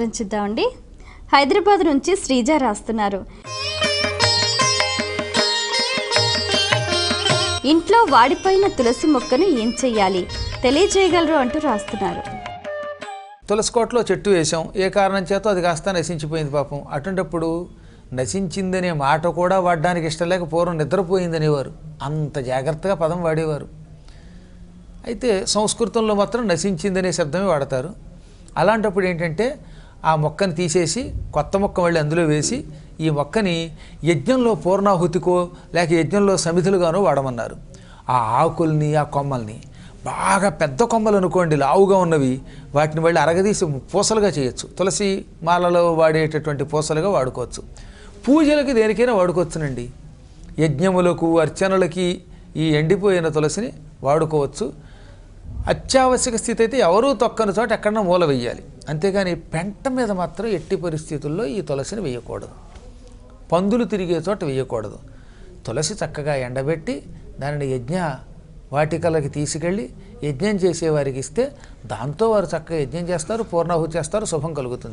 చూద్దామండి. హైదరాబాద్ నుంచి శ్రీజ రాస్తున్నారు. ఇంట్లో వాడిపోయిన తులసి మొక్కను ఏం చెయ్యాలి తెలియజేయగలరు అంటూ రాస్తున్నారు. తులసి కోటలో చెట్టు వేసాం, ఏ కారణం చేతో అది కాస్త నశించిపోయింది పాపం. అటువంటిప్పుడు నశించిందనే మాట కూడా వాడడానికి ఇష్టం లేక పూర్వం నిద్రపోయిందనేవారు. అంత జాగ్రత్తగా పదం వాడేవారు. అయితే సంస్కృతంలో మాత్రం నశించిందనే శబ్దమే వాడతారు. అలాంటప్పుడు ఏంటంటే ఆ మొక్కని తీసేసి కొత్త మొక్క మళ్ళీ అందులో వేసి ఈ మొక్కని యజ్ఞంలో పూర్ణాహుతికో లేక యజ్ఞంలో సమిధులుగానో వాడమన్నారు. ఆ ఆకుల్ని ఆ కొమ్మల్ని బాగా పెద్ద కొమ్మలు అనుకోండి, లావుగా ఉన్నవి, వాటిని మళ్ళీ అరగదీసి పూసలుగా చేయొచ్చు. తులసి మాలలో వాడేటటువంటి పూసలుగా వాడుకోవచ్చు. పూజలకి దేనికైనా వాడుకోవచ్చునండి. యజ్ఞములకు అర్చనలకి ఈ ఎండిపోయిన తులసిని వాడుకోవచ్చు. అత్యావశ్యక స్థితి అయితే ఎవరూ తొక్కని చోట ఎక్కడన్నా మూల వేయాలి. అంతేగాని పెంట మీద మాత్రం ఎట్టి పరిస్థితుల్లో ఈ తులసిని వేయకూడదు. పందులు తిరిగే చోట వేయకూడదు. తులసి చక్కగా ఎండబెట్టి దానిని యజ్ఞ వాటికలకి తీసుకెళ్ళి యజ్ఞం చేసేవారికి ఇస్తే దాంతో వారు చక్కగా యజ్ఞం చేస్తారు, పూర్ణాహుతి చేస్తారు, శుభం కలుగుతుంది.